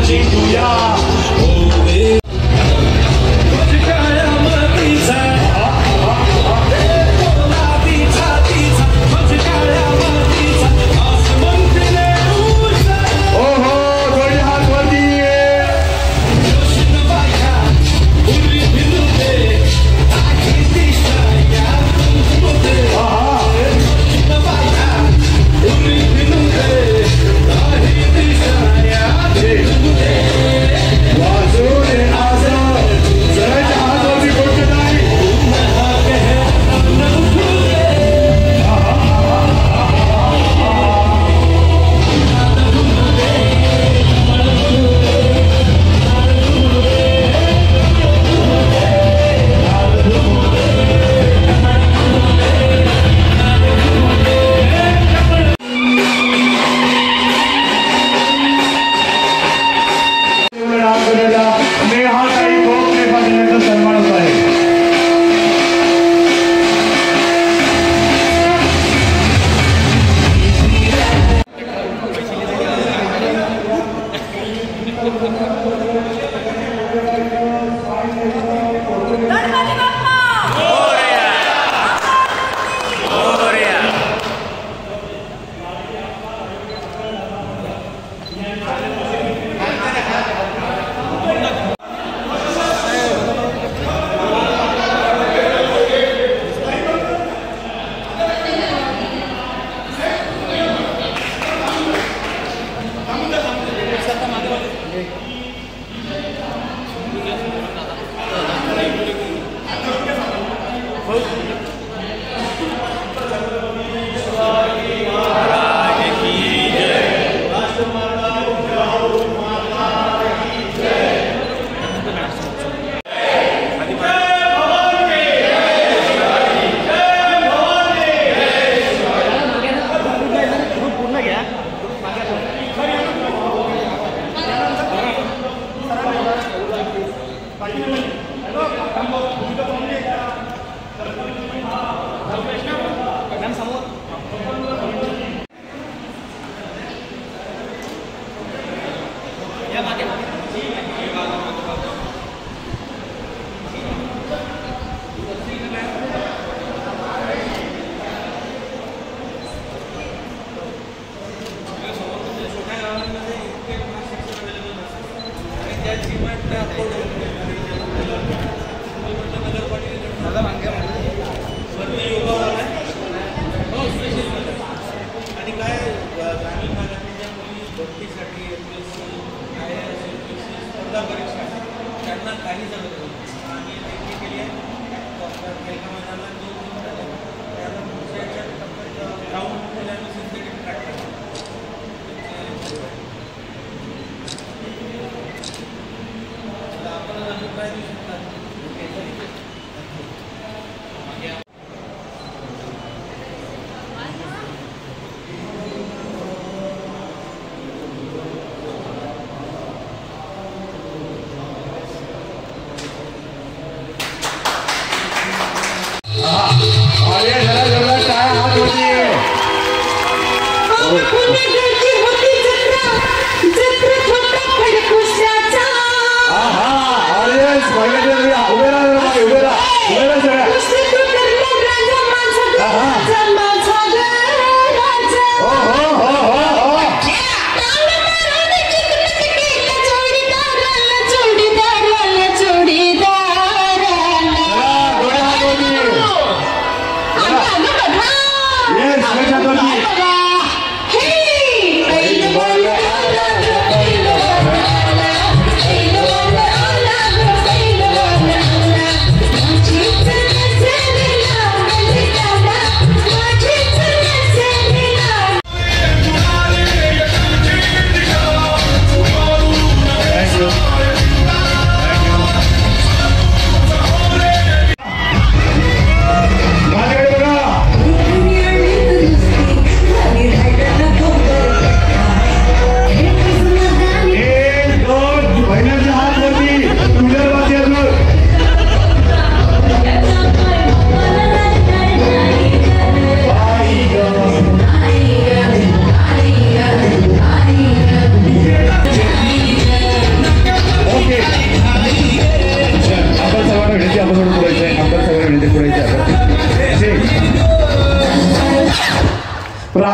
Yes,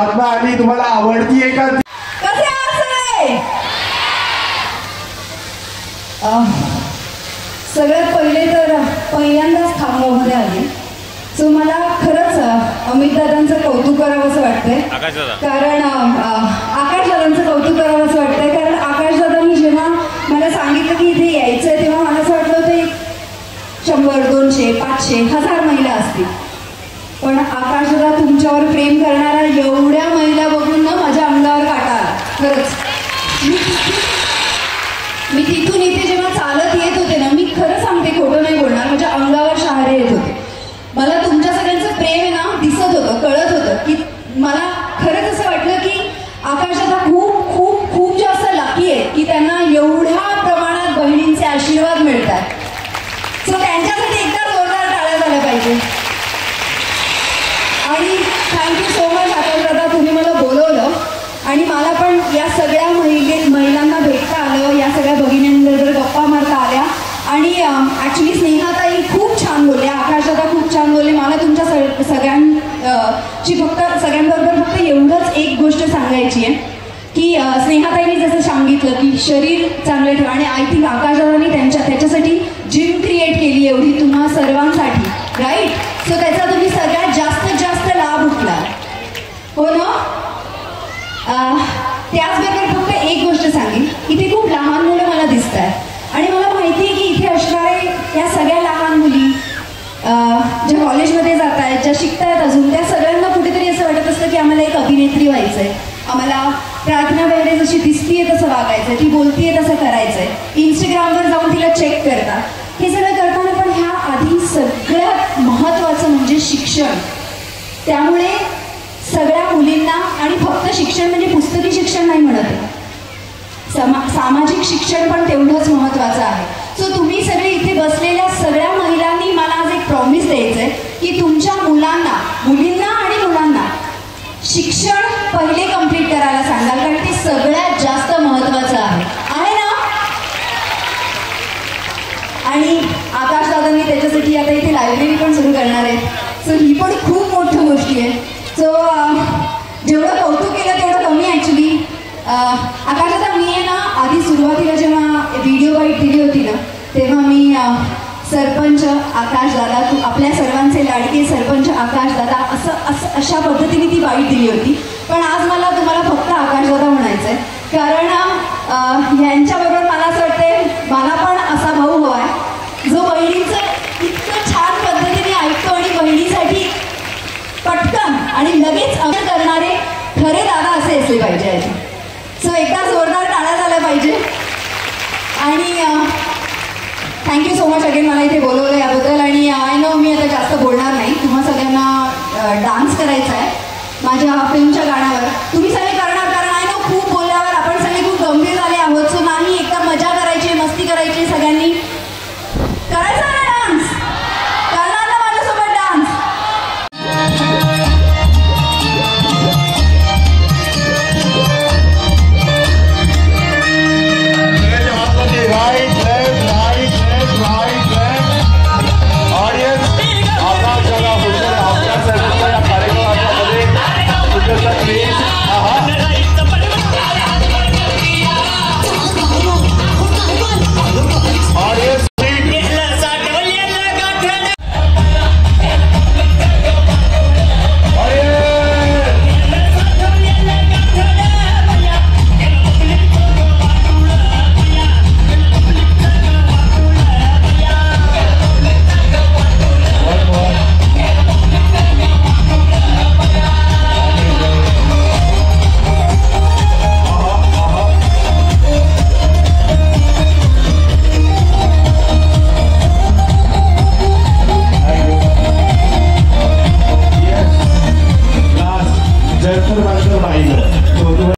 Mahatma आली तुम्हाला आवडतीये का? कसे असले? सगळ्यात पहिले तर पहिल्यांदाच खामगावमध्ये आली, सो मला खरंच अमित दादांचं कौतुक करावं असं वाटतंय. कारण आकाश दादांचं कौतुक करावं असं वाटतंय. कारण आकाश दादांनी जेव्हा मला सांगितलं की इथे यायचंय तेव्हा मला असं वाटलं होतं 100, 200, 500, 1000 महिला असतील. पण आकाश दादा तुमच्यावर प्रेम करणारा एवढ्या महिला बघून ना माझ्या अंगावर काटा आला. खरंच मी तिथून इथे जेव्हा चालत येत होते ना, मी खरं सांगते, खोटं नाही बोलणार, माझ्या अंगावर शहारे येत होते. मला तुमच्या सगळ्यांचं प्रेम आहे ना दिसत होतं, कळत होतं की मला खरंच असं वाटलं की आकाश दादा खूप खूप खूप जास्त लकी आहे की त्यांना एवढ्या प्रमाणात बहिणींचे आशीर्वाद मिळतात. सो त्यांच्यासाठी एकदा जोरदार टाळ्या झाल्या पाहिजे. आणि थँक्यू सो मच आकाश दादा, तुम्ही मला बोलवलं आणि मला पण या सगळ्या महिलांना भेटता आलं, या सगळ्या भगिनींबरोबर गप्पा मारता आल्या. आणि ॲक्च्युली स्नेहाताई खूप छान बोलल्या, आकाश दादा खूप छान बोलले. मला तुमच्या सगळ्यांबरोबर फक्त एवढंच एक गोष्ट सांगायची आहे की स्नेहाताईंनी जसं सांगितलं की शरीर चांगलं ठेवा, आणि आय थिंक आकाश दादांनी त्याच्यासाठी जिम क्रिएट केली एवढी तुम्हा सर्वांसाठी, राईट? सो त्याचा तुम्ही सगळ्यात जास्तीत जास्त लाभ उठला, हो ना? त्याचबरोबर फक्त एक गोष्ट सांगेन, इथे खूप लहान मुलं मला दिसत आहेत आणि मला माहिती आहे की इथे असणारे या सगळ्या लहान मुली ज्या कॉलेजमध्ये जात आहेत, ज्या शिकतायत अजून, त्या सगळ्यांना कुठेतरी असं वाटत असतं की आम्हाला एक अभिनेत्री व्हायचं आहे, आम्हाला प्रार्थना बेहरे जशी दिसतीये तसं वागायचं, ती बोलतीये तसं करायचंय, इंस्टाग्रामवर जाऊन तिला चेक करता. हे सगळं करताना पण ह्या आधी सगळ्यात महत्त्वाचं म्हणजे शिक्षण. त्यामुळे सगळ्या मुलींना, आणि फक्त शिक्षण म्हणजे पुस्तकी शिक्षण नाही म्हणत आहे, सामाजिक शिक्षण पण तेवढंच महत्त्वाचं आहे. सो तुम्ही सगळे इथे बसलेल्या सगळ्या महिलांनी मला आज एक प्रॉमिस द्यायचं आहे की तुमच्या मुलींना आणि मुलांना शिक्षण पहिले कंप्लीट करायला सांगाल, कारण ते सगळ्यात जास्त महत्त्वाचं आहे ना? आणि आकाश दादांनी त्याच्यासाठी आता इथे लायब्ररी पण सुरू करणार आहे. सो ही पण खूप मोठी गोष्टी आहे. सो जेवढं कौतुक केलं तेवढं कमी ॲक्च्युली. आकाश दादा, मी आहे ना आधी सुरुवातीला जेव्हा व्हिडिओ बाईट दिली होती ना, तेव्हा मी सरपंच आकाश दादा, आपल्या सर्वांचे लाडके सरपंच आकाश दादा, अशा पद्धतीने ती बाईट दिली होती. पण आज मला तुम्हाला फक्त आकाश दादा म्हणायचं आहे, कारण यांच्याबरोबर मला असं वाटतंय मला पण असा भाऊ हवा आहे जो बहिणीचं इतकं छान पद्धतीने ऐकतो आणि बहिणीसाठी पटकन आणि लगेच अमल करणारे खरे दादा असे असले पाहिजे. सो एकदा जोरदार टाळ्या झाल्या पाहिजे. आणि थँक्यू सो मच अगेन मला इथे बोलवलं याबद्दल. आणि आय नो मी आता जास्त बोलणार नाही, तुम्हा सगळ्यांना डान्स करायचा आहे माझ्या फिल्मच्या गाण्यावर. तुम्ही सगळे करणार, कारण आय नो खूप बोलल्यावर आपण सगळे खूप गंभीर झाले आहोत. सो नाही, एकदम मजा करायची, मस्ती करायची, सगळ्यांनी करायचा ना डान्स? करणार ना माझ्यासोबत डान्स? जर तर माझं पाहिलं